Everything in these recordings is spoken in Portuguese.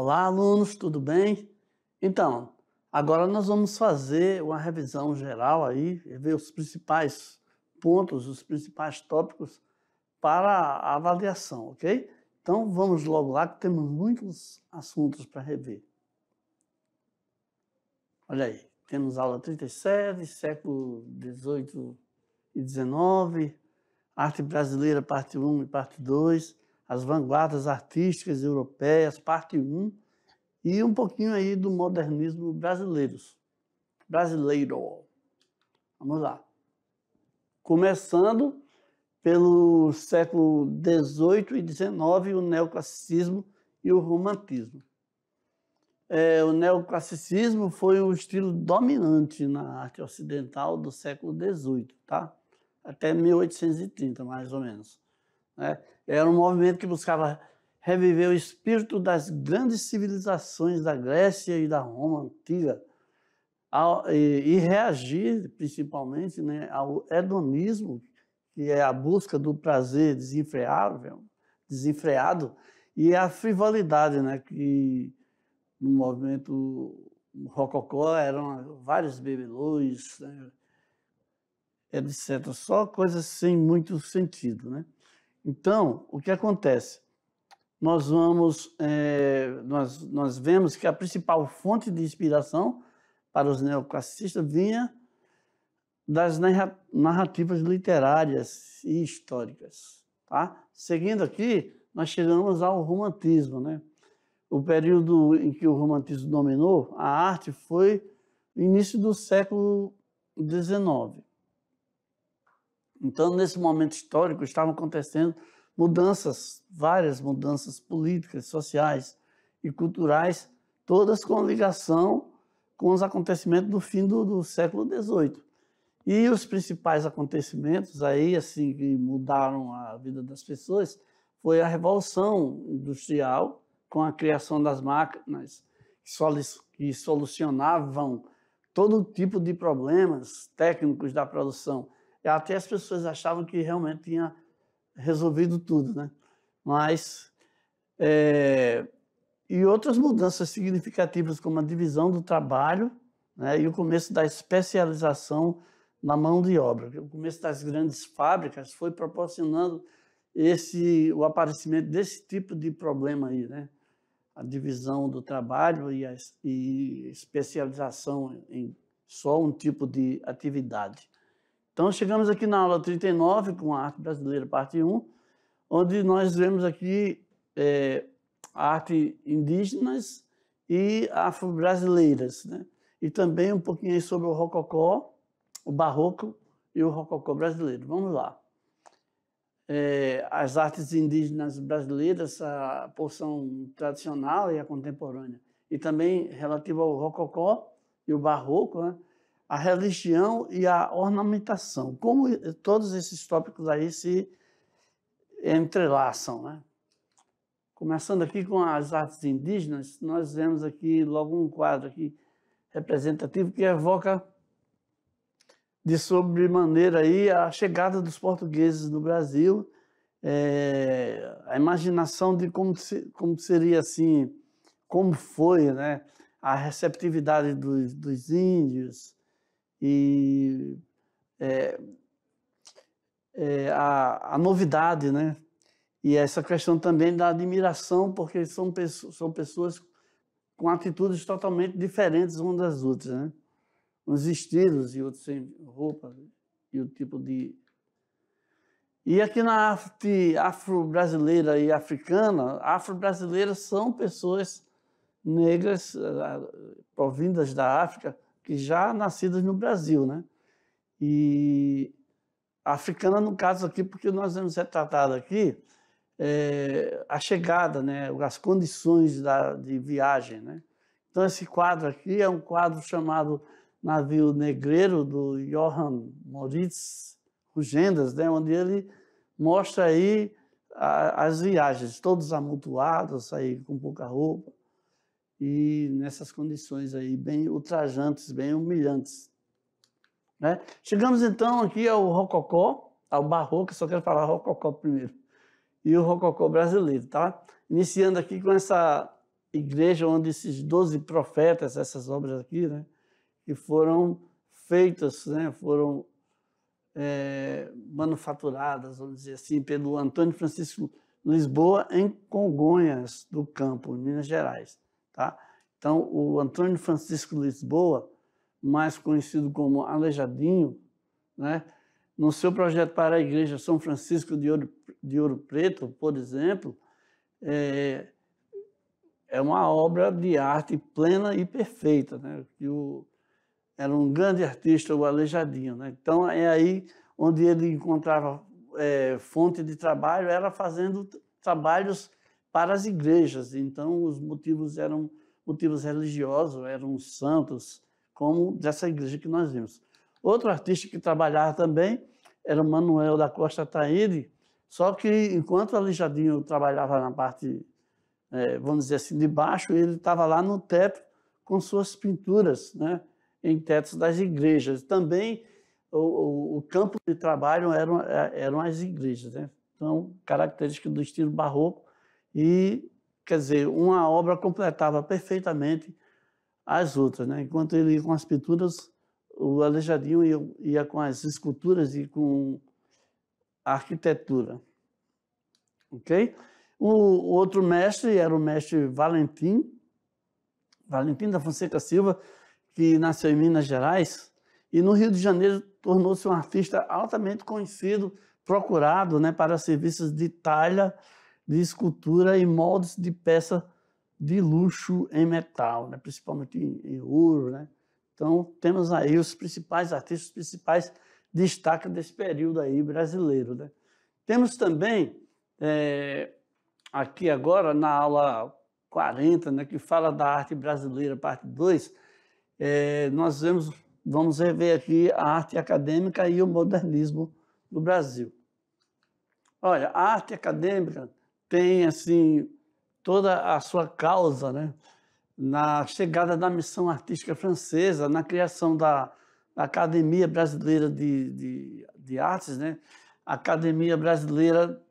Olá, alunos, tudo bem? Então, agora nós vamos fazer uma revisão geral aí, ver os principais pontos, os principais tópicos para a avaliação, ok? Então, vamos logo lá, que temos muitos assuntos para rever. Olha aí, temos aula 37, século XVIII e XIX, arte brasileira, parte 1 e parte 2, as vanguardas artísticas europeias, parte 1, e um pouquinho aí do modernismo brasileiro. Vamos lá. Começando pelo século XVIII e XIX, o neoclassicismo e o romantismo. O neoclassicismo foi o estilo dominante na arte ocidental do século XVIII, tá? Até 1830, mais ou menos. Né? Era um movimento que buscava reviver o espírito das grandes civilizações da Grécia e da Roma antiga e reagir, principalmente, né, ao hedonismo, que é a busca do prazer desenfreado, e a frivolidade, né, que no movimento rococó eram vários bebelões, né, etc. Só coisas sem muito sentido, né? Então, o que acontece? Nós vemos que a principal fonte de inspiração para os neoclassicistas vinha das narrativas literárias e históricas. Tá? Seguindo aqui, nós chegamos ao romantismo. Né? O período em que o romantismo dominou a arte foi o início do século XIX. Então, nesse momento histórico, estavam acontecendo várias mudanças políticas, sociais e culturais, todas com ligação com os acontecimentos do fim do século XVIII. E os principais acontecimentos aí, assim, que mudaram a vida das pessoas, foi a Revolução Industrial, com a criação das máquinas que solucionavam todo tipo de problemas técnicos da produção. E até as pessoas achavam que realmente tinha resolvido tudo, né? Mas, e outras mudanças significativas, como a divisão do trabalho, né, e o começo da especialização na mão de obra. O começo das grandes fábricas foi proporcionando o aparecimento desse tipo de problema aí, né? A divisão do trabalho e especialização em só um tipo de atividade. Então, chegamos aqui na aula 39, com a arte brasileira, parte 1, onde nós vemos aqui a arte indígenas e afro-brasileiras, né? E também um pouquinho aí sobre o rococó, o barroco e o rococó brasileiro. Vamos lá. As artes indígenas brasileiras, a porção tradicional e a contemporânea, e também relativo ao rococó e o barroco, né? A religião e a ornamentação, como todos esses tópicos aí se entrelaçam, né? Começando aqui com as artes indígenas, nós vemos aqui logo um quadro aqui representativo que evoca de sobremaneira aí a chegada dos portugueses no Brasil, a imaginação de como seria assim, como foi, né, a receptividade dos índios, e a novidade, né? E essa questão também da admiração, porque são pessoas com atitudes totalmente diferentes umas das outras, né? Uns estilos e outros sem roupa e o tipo de... E aqui na arte afro-brasileira e africana, afro-brasileiras são pessoas negras provindas da África, que já nascidas no Brasil, né? E a africana, no caso aqui, porque nós vamos retratar aqui a chegada, né? As condições de viagem, né? Então, esse quadro aqui é um quadro chamado Navio Negreiro, do Johann Moritz Rugendas, né? Onde ele mostra aí as viagens, todos amontoados, aí com pouca roupa, e nessas condições aí bem ultrajantes, bem humilhantes. Né? Chegamos então aqui ao rococó, ao barroco, só quero falar rococó primeiro, e o rococó brasileiro, tá? Iniciando aqui com essa igreja onde esses 12 profetas, essas obras aqui, né, que foram feitas, né, foram manufaturadas, vamos dizer assim, pelo Antônio Francisco Lisboa, em Congonhas do Campo, em Minas Gerais. Tá? Então, o Antônio Francisco Lisboa, mais conhecido como Aleijadinho, né, no seu projeto para a Igreja São Francisco de Ouro Preto, por exemplo, é uma obra de arte plena e perfeita, né? Era um grande artista, o Aleijadinho, né? Então, é aí onde ele encontrava fonte de trabalho, era fazendo trabalhos para as igrejas. Então, os motivos eram motivos religiosos, eram santos, como dessa igreja que nós vimos. Outro artista que trabalhava também era o Manuel da Costa Ataíde, só que enquanto o Aleijadinho trabalhava na parte, vamos dizer assim, de baixo, ele estava lá no teto com suas pinturas, né, em tetos das igrejas. Também o campo de trabalho eram as igrejas, né? Então, característica do estilo barroco e, quer dizer, uma obra completava perfeitamente as outras, né? Enquanto ele ia com as pinturas, o Aleijadinho ia com as esculturas e com a arquitetura. Ok? O outro mestre era o mestre Valentim da Fonseca Silva, que nasceu em Minas Gerais, e no Rio de Janeiro tornou-se um artista altamente conhecido, procurado, né, para serviços de talha, de escultura e moldes de peça de luxo em metal, né, principalmente em ouro. Né? Então, temos aí os principais artistas, os principais destaques desse período aí brasileiro. Né? Temos também, aqui agora, na aula 40, né, que fala da arte brasileira, parte 2, nós vamos rever aqui a arte acadêmica e o modernismo no Brasil. Olha, a arte acadêmica tem assim toda a sua causa, né, na chegada da missão artística francesa, na criação da Academia Brasileira de Artes, né, a Academia Brasileira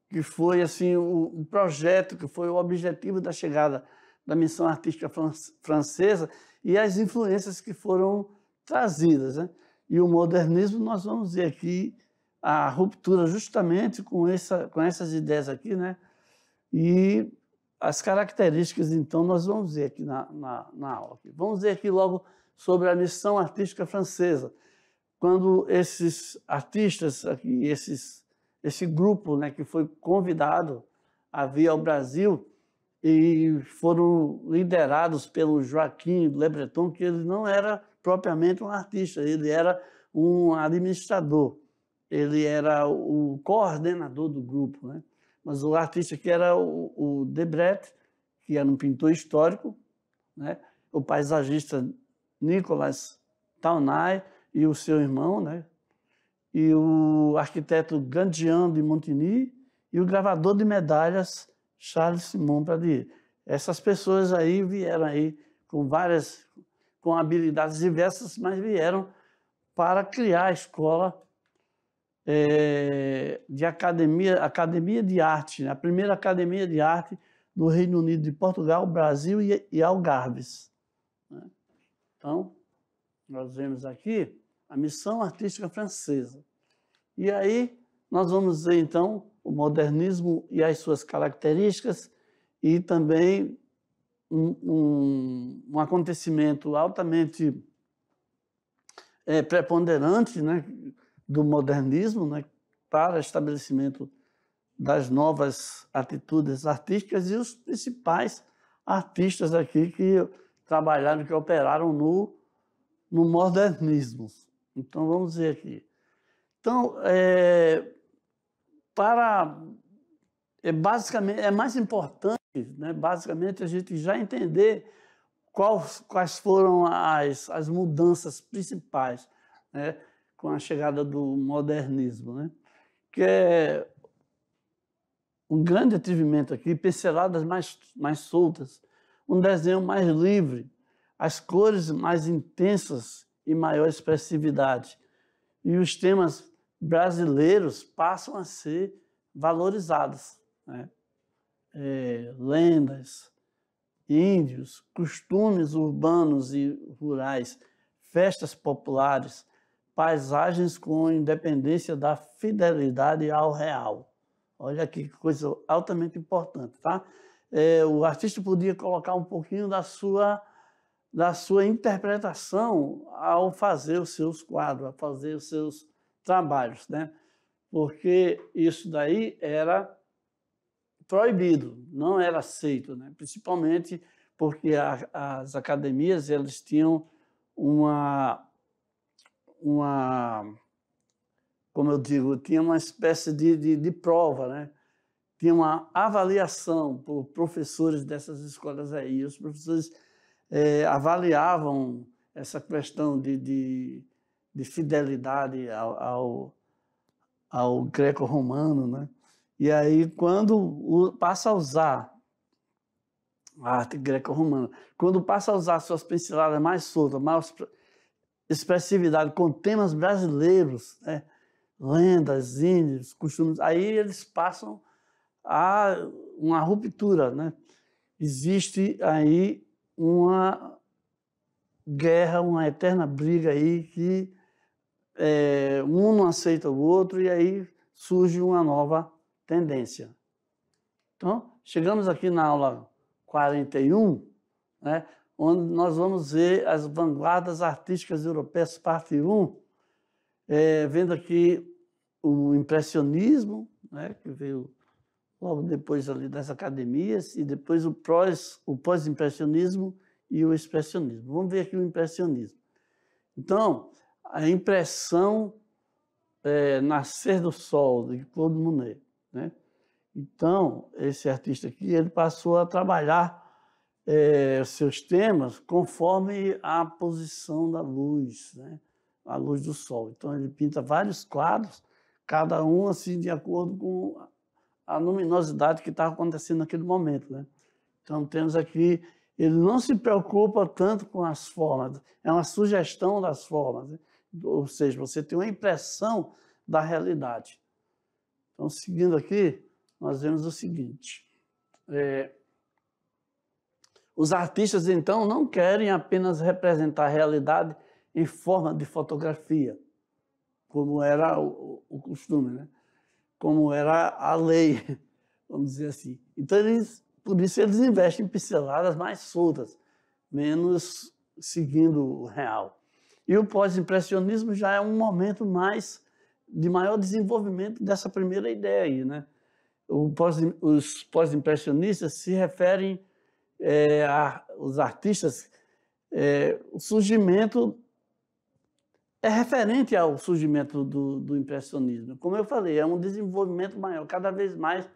que foi assim o projeto, que foi o objetivo da chegada da missão artística francesa e as influências que foram trazidas. Né? E o modernismo, nós vamos ver aqui a ruptura justamente com essas ideias aqui, né? E as características, então, nós vamos ver aqui na aula. Vamos ver aqui logo sobre a missão artística francesa. Quando esses artistas, aqui, esse grupo, né, que foi convidado a vir ao Brasil, e foram liderados pelo Joaquim Le Breton, que ele não era propriamente um artista, ele era um administrador, ele era o coordenador do grupo. Né? Mas o artista que era o Debret, que era um pintor histórico, né? O paisagista Nicolas Taunay e o seu irmão, né? E o arquiteto Gandian de Montigny e o gravador de medalhas Charles Simon Pradier. Essas pessoas aí vieram aí com habilidades diversas, mas vieram para criar a escola de academia de arte, né? A primeira academia de arte do Reino Unido, de Portugal, Brasil e Algarves. Né? Então, nós vemos aqui a missão artística francesa. E aí nós vamos ver, então, o modernismo e as suas características e também um acontecimento altamente preponderante, né, do modernismo, né, para o estabelecimento das novas atitudes artísticas e os principais artistas aqui que trabalharam, que operaram no modernismo. Então, vamos ver aqui. Então, basicamente, é mais importante, né, basicamente, a gente já entender quais foram as mudanças principais, né, com a chegada do modernismo. Né, que é um grande atrevimento aqui, pinceladas mais soltas, um desenho mais livre, as cores mais intensas e maior expressividade. E os temas brasileiros passam a ser valorizados. Né? lendas, índios, costumes urbanos e rurais, festas populares, paisagens com independência da fidelidade ao real. Olha aqui que coisa altamente importante, tá? O artista podia colocar um pouquinho da sua interpretação ao fazer os seus quadros, ao fazer os seus trabalhos, né? Porque isso daí era proibido, não era aceito, né? Principalmente porque as academias eles tinham como eu digo, tinha uma espécie de prova, né? Tinha uma avaliação por professores dessas escolas aí. Os professores avaliavam essa questão de fidelidade ao greco-romano, né? E aí, quando passa a usar a arte greco-romana, quando passa a usar suas pinceladas mais soltas, mais expressividade com temas brasileiros, né? Lendas, índios, costumes, aí eles passam a uma ruptura, né? Existe aí uma guerra, uma eterna briga aí que um não aceita o outro e aí surge uma nova tendência. Então, chegamos aqui na aula 41, né, onde nós vamos ver as vanguardas artísticas europeias, parte 1, vendo aqui o impressionismo, né, que veio logo depois ali das academias, e depois o pós-impressionismo e o expressionismo. Vamos ver aqui o impressionismo. Então, a impressão Nascer do Sol, de Claude Monet, né? Então, esse artista aqui, ele passou a trabalhar seus temas conforme a posição da luz, né? A luz do sol. Então, ele pinta vários quadros, cada um assim de acordo com a luminosidade que estava acontecendo naquele momento, né? Então, temos aqui, ele não se preocupa tanto com as formas, é uma sugestão das formas, né? Ou seja, você tem uma impressão da realidade. Então, seguindo aqui, nós vemos o seguinte. Os artistas, então, não querem apenas representar a realidade em forma de fotografia, como era o costume, né? Como era a lei, vamos dizer assim. Então, por isso eles investem em pinceladas mais soltas, menos seguindo o real. E o pós-impressionismo já é um momento de maior desenvolvimento dessa primeira ideia aí, né? Os pós-impressionistas se referem aos artistas, o surgimento é referente ao surgimento do impressionismo. Como eu falei, é um desenvolvimento maior, cada vez mais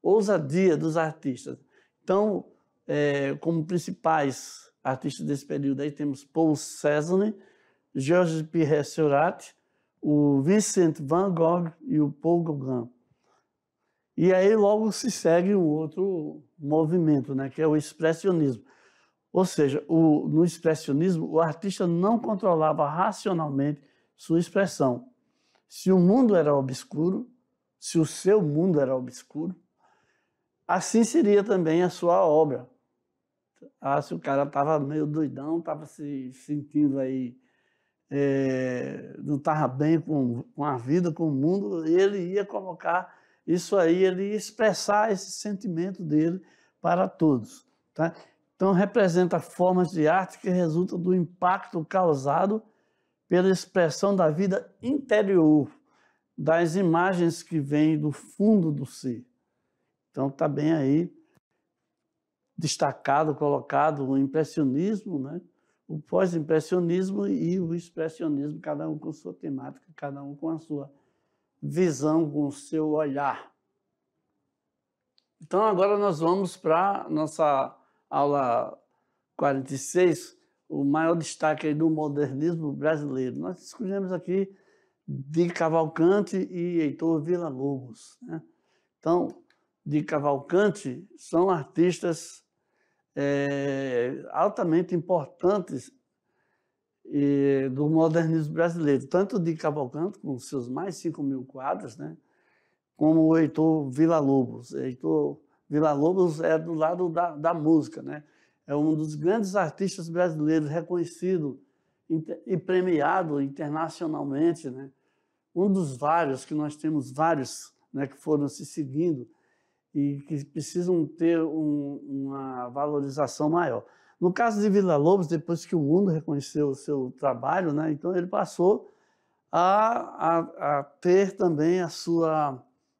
ousadia dos artistas. Então, como principais artistas desse período, aí temos Paul Cézanne, Georges Pierre Seurat, o Vincent van Gogh e o Paul Gauguin. E aí logo se segue um outro movimento, né, que é o expressionismo. Ou seja, no expressionismo, o artista não controlava racionalmente sua expressão. Se o mundo era obscuro, se o seu mundo era obscuro, assim seria também a sua obra. Se o cara estava meio doidão, estava se sentindo aí, não estava bem com a vida, com o mundo, ele ia colocar isso aí, ele ia expressar esse sentimento dele para todos, tá? Então, representa formas de arte que resultam do impacto causado pela expressão da vida interior, das imagens que vêm do fundo do ser. Então, está bem aí destacado, colocado o impressionismo, né? O pós-impressionismo e o expressionismo, cada um com sua temática, cada um com a sua visão, com o seu olhar. Então, agora nós vamos para a nossa aula 46, o maior destaque aí do modernismo brasileiro. Nós escolhemos aqui de Cavalcante e Heitor Villa-Lobos, né? Então, de Cavalcante são artistas altamente importantes do modernismo brasileiro, tanto de Cavalcante, com seus mais 5.000 quadros, né, como o Heitor Villa-Lobos. Heitor Villa-Lobos é do lado da música, né? É um dos grandes artistas brasileiros reconhecido e premiado internacionalmente, né? Um dos vários, que nós temos vários, né, que foram se seguindo e que precisam ter uma valorização maior. No caso de Villa-Lobos, depois que o mundo reconheceu o seu trabalho, né, então ele passou a ter também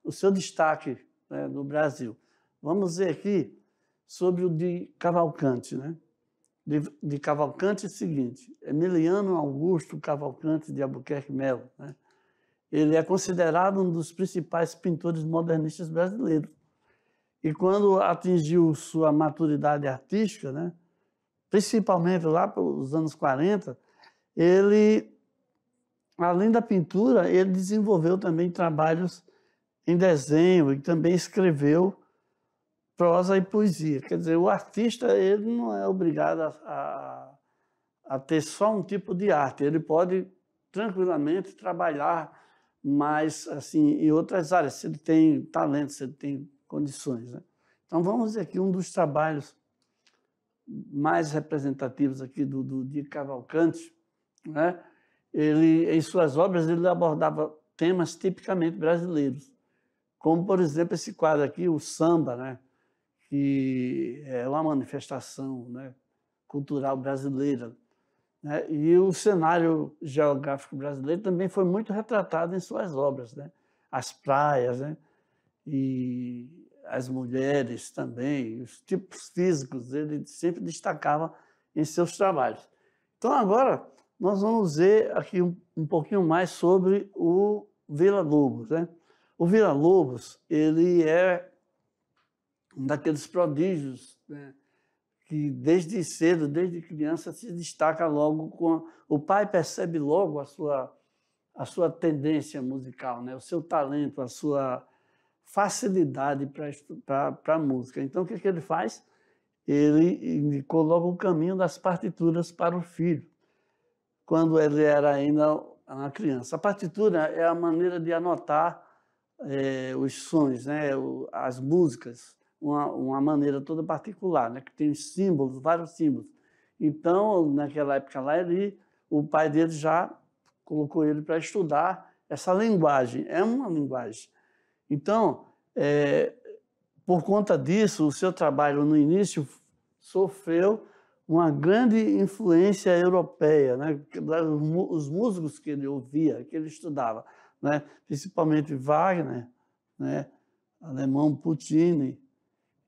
o seu destaque, né, no Brasil. Vamos ver aqui sobre o de Cavalcante, né? De Cavalcante é o seguinte: Emiliano Augusto Cavalcante de Albuquerque Melo, né? Ele é considerado um dos principais pintores modernistas brasileiros. E quando atingiu sua maturidade artística, né, principalmente lá pelos anos 40, ele, além da pintura, ele desenvolveu também trabalhos em desenho e também escreveu prosa e poesia. Quer dizer, o artista ele não é obrigado a ter só um tipo de arte. Ele pode tranquilamente trabalhar mais assim em outras áreas, se ele tem talento, se ele tem condições, né? Então vamos ver aqui um dos trabalhos mais representativos aqui de Cavalcante, né? Ele, em suas obras, ele abordava temas tipicamente brasileiros, como, por exemplo, esse quadro aqui, o samba, né? Que é uma manifestação, né, cultural brasileira, né? E o cenário geográfico brasileiro também foi muito retratado em suas obras, né? As praias, né? E as mulheres também, os tipos físicos, ele sempre destacava em seus trabalhos. Então, agora, nós vamos ver aqui um pouquinho mais sobre o Villa-Lobos, né? O Villa-Lobos, ele é um daqueles prodígios, né, que desde cedo, desde criança, se destaca logo com... O pai percebe logo a sua tendência musical, né? O seu talento, a sua facilidade para a música. Então, o que ele faz? Ele indicou logo o caminho das partituras para o filho, quando ele era ainda uma criança. A partitura é a maneira de anotar os sons, né? As músicas, uma maneira toda particular, né? Que tem símbolos, vários símbolos. Então, naquela época lá, o pai dele já colocou ele para estudar essa linguagem. É uma linguagem. Então, por conta disso, o seu trabalho no início sofreu uma grande influência europeia, né? Os músicos que ele ouvia, que ele estudava, né? Principalmente Wagner, né? Alemão Puccini,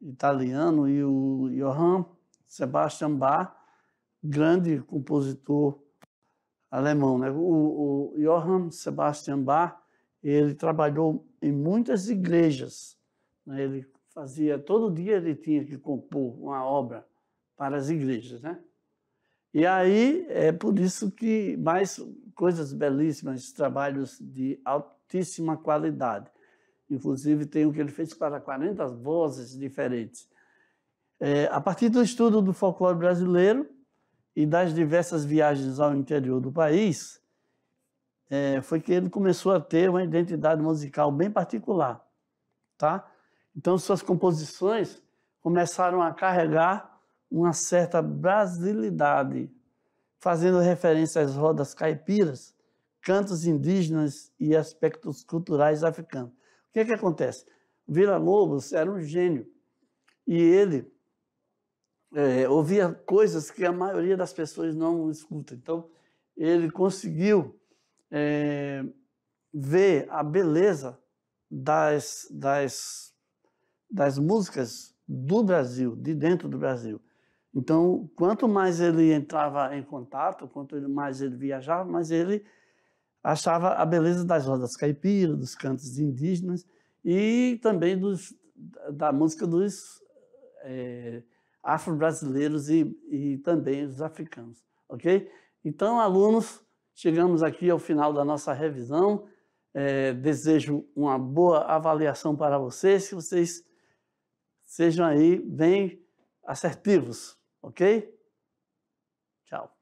italiano, e o Johann Sebastian Bach, grande compositor alemão, né? O Johann Sebastian Bach, ele trabalhou em muitas igrejas, né? Ele fazia, todo dia ele tinha que compor uma obra para as igrejas, né? E aí é por isso que mais coisas belíssimas, trabalhos de altíssima qualidade. Inclusive tem o que ele fez para 40 vozes diferentes. A partir do estudo do folclore brasileiro e das diversas viagens ao interior do país, foi que ele começou a ter uma identidade musical bem particular, tá? Então, suas composições começaram a carregar uma certa brasilidade, fazendo referência às rodas caipiras, cantos indígenas e aspectos culturais africanos. O que acontece? Villa-Lobos era um gênio e ele ouvia coisas que a maioria das pessoas não escuta. Então, ele conseguiu ver a beleza das músicas do Brasil, de dentro do Brasil. Então, quanto mais ele entrava em contato, quanto mais ele viajava, mais ele achava a beleza das rodas caipiras, dos cantos indígenas e também da música dos afro-brasileiros e também os africanos, ok? Então, alunos, chegamos aqui ao final da nossa revisão. Desejo uma boa avaliação para vocês, que vocês sejam aí bem assertivos, ok? Tchau.